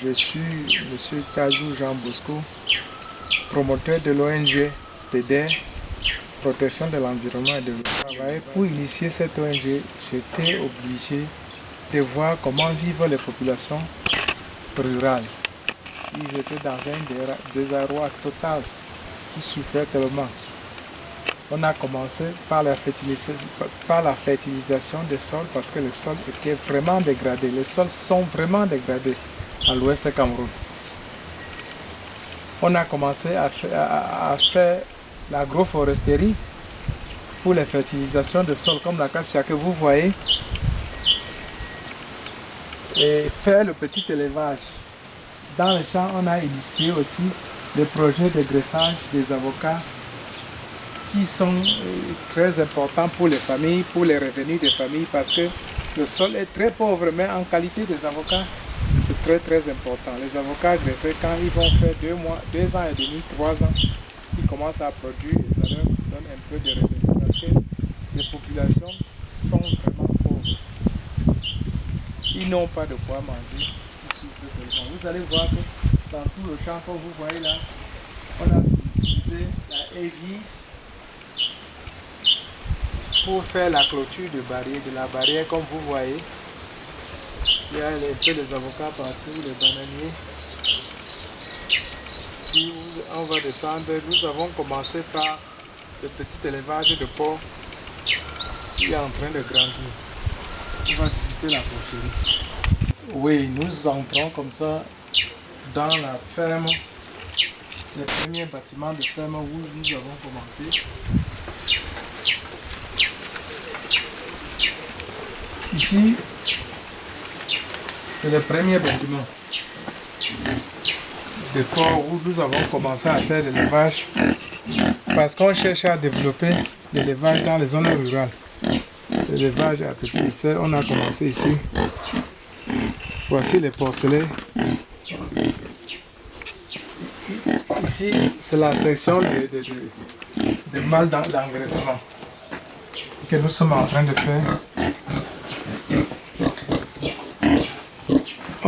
Je suis M. Tazou Jean Bosco, promoteur de l'ONG PEDER, Protection de l'environnement et de l'eau. Pour initier cette ONG, j'étais obligé de voir comment vivent les populations rurales. Ils étaient dans un désarroi total, qui souffraient tellement. On a commencé par la fertilisation des sols parce que les sols étaient vraiment dégradés. Les sols sont vraiment dégradés à l'ouest du Cameroun. On a commencé à faire l'agroforesterie pour les fertilisations de sols comme l'acacia que vous voyez et faire le petit élevage. Dans les champs, on a initié aussi le projet de greffage des avocats qui sont très importants pour les familles, pour les revenus des familles parce que le sol est très pauvre, mais en qualité des avocats, c'est très important. Les avocats greffés, quand ils vont faire 2 ans et demi, 3 ans, ils commencent à produire et ça leur donne un peu de revenus parce que les populations sont vraiment pauvres. Ils n'ont pas de quoi manger, ils souffrent tellement. Vous allez voir que dans tout le champ, comme vous voyez là, on a utilisé la hélice pour faire la clôture de la barrière comme vous voyez. Il y a un peu les avocats partout, les bananiers. Puis on va descendre. Nous avons commencé par le petit élevage de porc qui est en train de grandir. On va visiter la porcherie. Oui, nous entrons comme ça dans la ferme, les premiers bâtiments de ferme où nous avons commencé. Ici, c'est le premier bâtiment de porc où nous avons commencé à faire l'élevage parce qu'on cherche à développer l'élevage dans les zones rurales. L'élevage à petite échelle, on a commencé ici. Voici les porcelets. Ici, c'est la section de mâles d'engraissement que nous sommes en train de faire.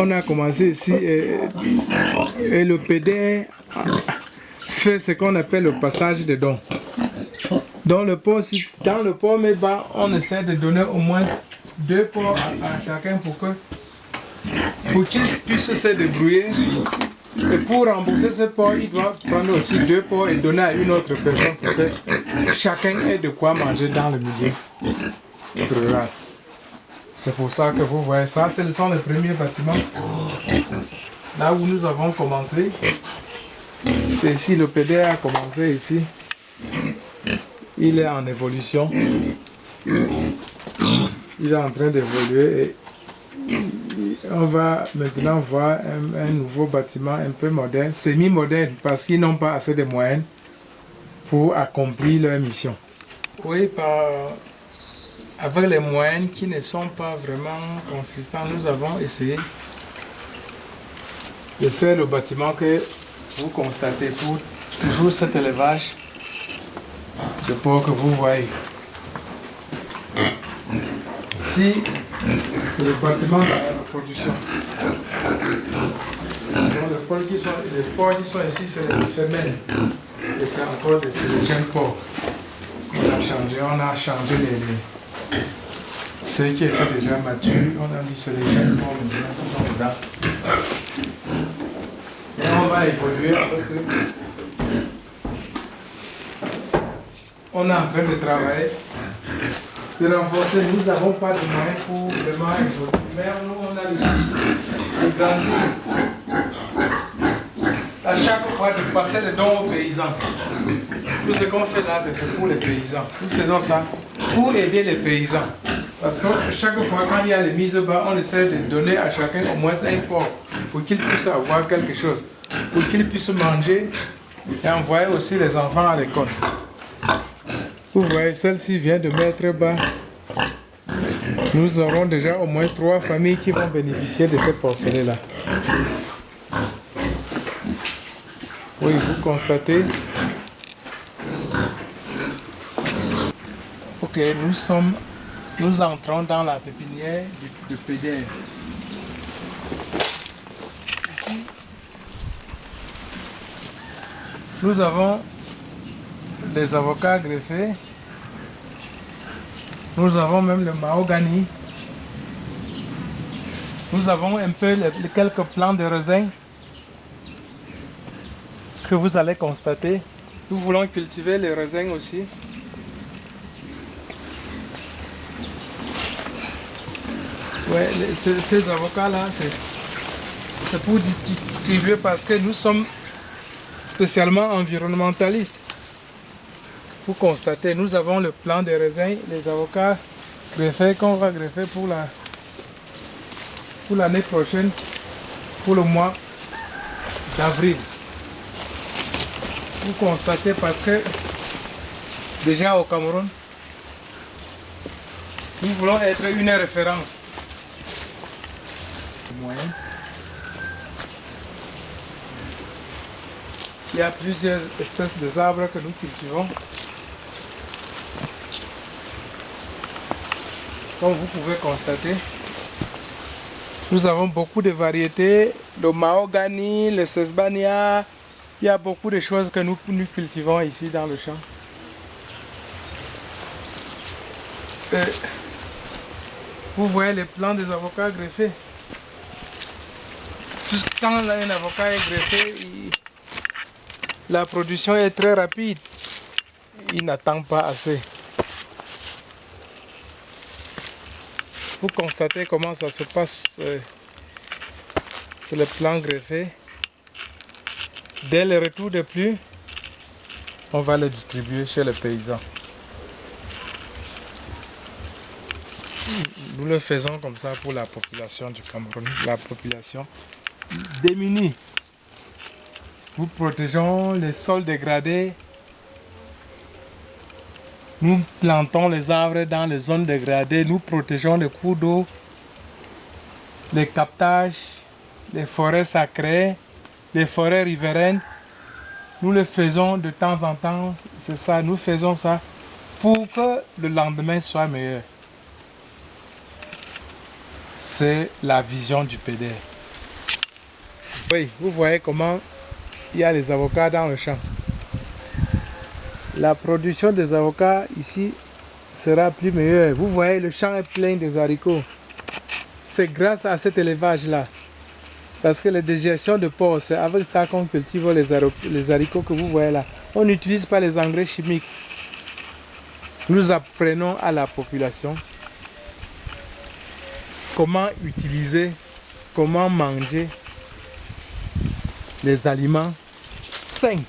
On a commencé ici et le PEDER fait ce qu'on appelle le passage de dons. Dans le pot Meba, on essaie de donner au moins 2 pots à chacun pour qu'ils puissent se débrouiller. Et pour rembourser ce pot, il doit prendre aussi 2 pots et donner à une autre personne pour que chacun ait de quoi manger dans le milieu rural. C'est pour ça que vous voyez ça, ce sont les premiers bâtiments. Là où nous avons commencé, c'est ici, le PEDER a commencé ici. Il est en évolution. Il est en train d'évoluer et on va maintenant voir un nouveau bâtiment un peu moderne, semi-moderne, parce qu'ils n'ont pas assez de moyens pour accomplir leur mission. Oui, avec les moyens qui ne sont pas vraiment consistants, nous avons essayé de faire le bâtiment que vous constatez pour toujours cet élevage de porc que vous voyez. Si c'est le bâtiment de la production. Donc les porcs qui sont ici, c'est les femelles. Et c'est encore les jeunes porcs. On a changé ceux qui étaient déjà matures, on a mis c'est les jeunes porcs maintenant qui sont dedans. Et on va évoluer avec eux. On est en train de travailler, de renforcer. Nous n'avons pas de moyens pour vraiment évoluer. Mais nous, on a le souci de grandir. À chaque fois, de passer les dons aux paysans. Tout ce qu'on fait là, c'est pour les paysans. Nous faisons ça pour aider les paysans. Parce que chaque fois, quand il y a les mises bas, on essaie de donner à chacun au moins un porc pour qu'il puisse avoir quelque chose, pour qu'il puisse manger et envoyer aussi les enfants à l'école. Vous voyez, celle-ci vient de mettre bas. Nous aurons déjà au moins 3 familles qui vont bénéficier de ces porcelets-là. Oui, vous constatez. Ok, nous entrons dans la pépinière de PEDER. Nous avons des avocats greffés. Nous avons même le mahogany. Nous avons un peu quelques plants de raisin que vous allez constater. Nous voulons cultiver les raisins aussi. Ouais, ces avocats-là, c'est pour distribuer parce que nous sommes spécialement environnementalistes. Vous constatez, nous avons le plant des raisins, les avocats greffés qu'on va greffer pour l'année prochaine, pour le mois d'avril. Vous constatez parce que déjà au Cameroun, nous voulons être une référence. Il y a plusieurs espèces d'arbres que nous cultivons. Comme vous pouvez constater, nous avons beaucoup de variétés, le mahogany, le sesbania. Il y a beaucoup de choses que nous cultivons ici dans le champ. Vous voyez les plants des avocats greffés. Quand un avocat est greffé, la production est très rapide. Il n'attend pas assez. Vous constatez comment ça se passe. C'est le plant greffé. Dès le retour de pluie, on va le distribuer chez les paysans. Nous le faisons comme ça pour la population du Cameroun, la population démunie. Nous protégeons les sols dégradés. Nous plantons les arbres dans les zones dégradées. Nous protégeons les cours d'eau, les captages, les forêts sacrées, les forêts riveraines. Nous le faisons de temps en temps. C'est ça, nous faisons ça pour que le lendemain soit meilleur. C'est la vision du PDR. Oui, vous voyez comment il y a les avocats dans le champ. La production des avocats ici sera plus meilleure. Vous voyez, le champ est plein de haricots. C'est grâce à cet élevage-là. Parce que la dégestion de porc, c'est avec ça qu'on cultive les haricots que vous voyez là. On n'utilise pas les engrais chimiques. Nous apprenons à la population comment utiliser, comment manger les aliments sains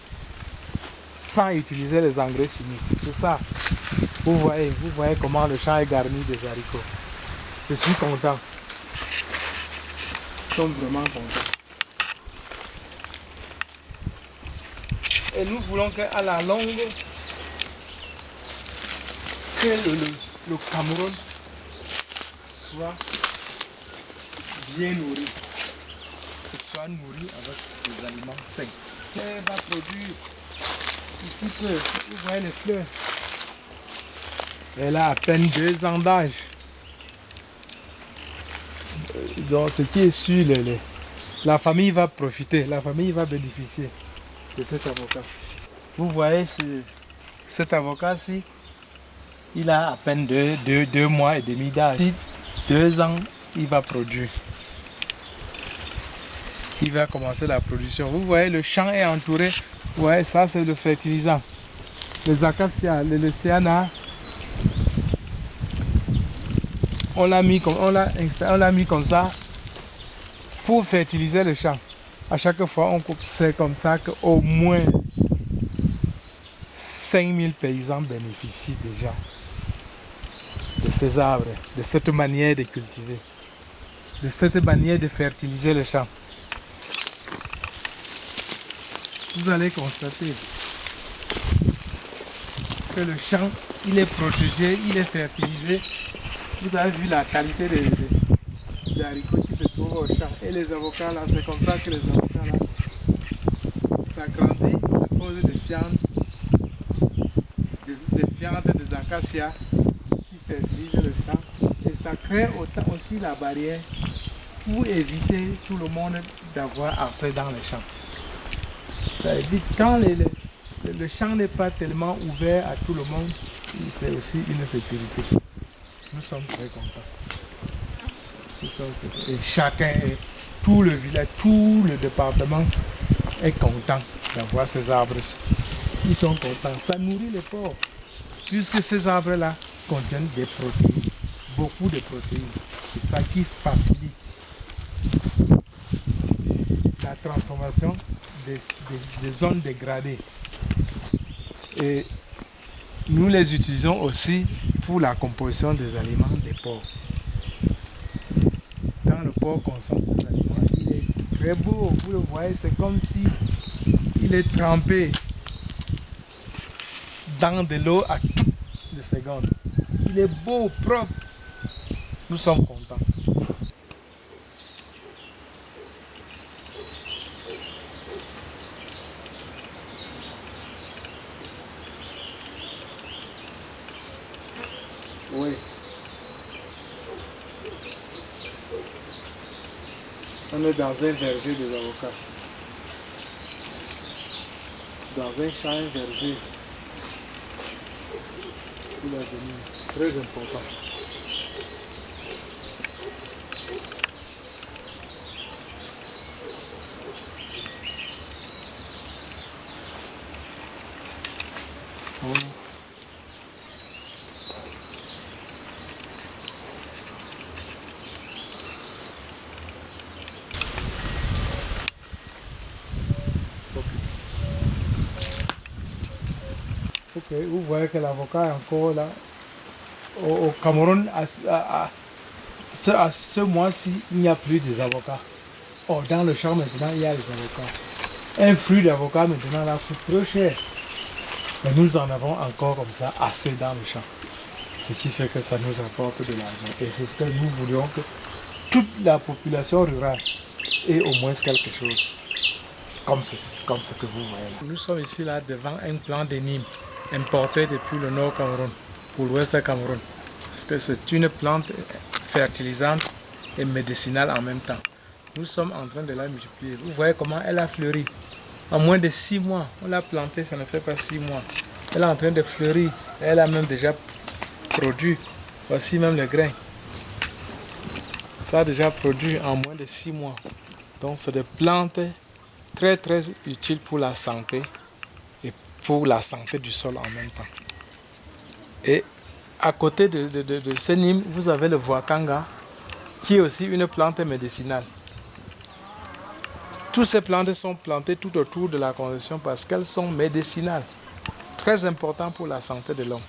sans utiliser les engrais chimiques. C'est ça. Vous voyez comment le champ est garni des haricots. Je suis content. Nous sommes vraiment contents. Et nous voulons qu'à la longue, que le Cameroun soit bien nourri. Qu'il soit nourri avec des aliments sains. Elle va produire ici peu. Vous voyez les fleurs. Elle a à peine 2 ans d'âge. Donc ce qui est sûr, la famille va profiter, la famille va bénéficier de cet avocat. Vous voyez cet avocat-ci, il a à peine 2 mois et demi d'âge. 2 ans, il va produire. Il va commencer la production. Vous voyez, le champ est entouré. Vous voyez, ça c'est le fertilisant. Les acacias, le cyanure, on l'a mis comme ça pour fertiliser le champ. À chaque fois, on coupe, c'est comme ça qu'au moins 5000 paysans bénéficient déjà de ces arbres, de cette manière de cultiver, de cette manière de fertiliser le champ. Vous allez constater que le champ, il est protégé, il est fertilisé. Vous avez vu la qualité des haricots qui se trouvent au champ. Et les avocats là, c'est comme ça que les avocats là, ça grandit à cause des fientes, des acacias qui fertilisent le champ. Et ça crée aussi la barrière pour éviter tout le monde d'avoir accès dans les champs. Ça évite quand le champ n'est pas tellement ouvert à tout le monde, c'est aussi une sécurité. Nous sommes très contents. Et chacun, tout le village, tout le département est content d'avoir ces arbres. Ils sont contents. Ça nourrit les porcs. Puisque ces arbres-là contiennent des protéines, beaucoup de protéines. C'est ça qui facilite la transformation des zones dégradées. Et nous les utilisons aussi pour la composition des aliments des porcs. Quand le porc consomme ces aliments, il est très beau. Vous le voyez, c'est comme si il est trempé dans de l'eau à toutes les secondes. Il est beau, propre. Nous sommes contents. Oui. On est dans un verger des avocats. Dans un champ, un verger. Pour l'avenir. Très important. Oh. Ok, vous voyez que l'avocat est encore là. Au Cameroun, à ce mois-ci, il n'y a plus des avocats. Oh, dans le champ maintenant, il y a les avocats. Un fruit d'avocat maintenant là coûte trop cher. Mais nous en avons encore comme ça assez dans le champ. Ce qui fait que ça nous apporte de l'argent. Et c'est ce que nous voulions que toute la population rurale ait au moins quelque chose. Comme ce que vous voyez là. Nous sommes ici là devant un plant de Nîmes importé depuis le nord Cameroun pour l'ouest du Cameroun. Parce que c'est une plante fertilisante et médicinale en même temps. Nous sommes en train de la multiplier. Vous voyez comment elle a fleuri. En moins de 6 mois, on l'a plantée, ça ne fait pas 6 mois. Elle est en train de fleurir. Elle a même déjà produit. Voici même le grain. Ça a déjà produit en moins de 6 mois. Donc c'est des plantes très très utiles pour la santé et pour la santé du sol en même temps. Et à côté de ce Nîmes, vous avez le Voakanga, qui est aussi une plante médicinale. Toutes ces plantes sont plantées tout autour de la constitution parce qu'elles sont médicinales. Très importantes pour la santé de l'homme.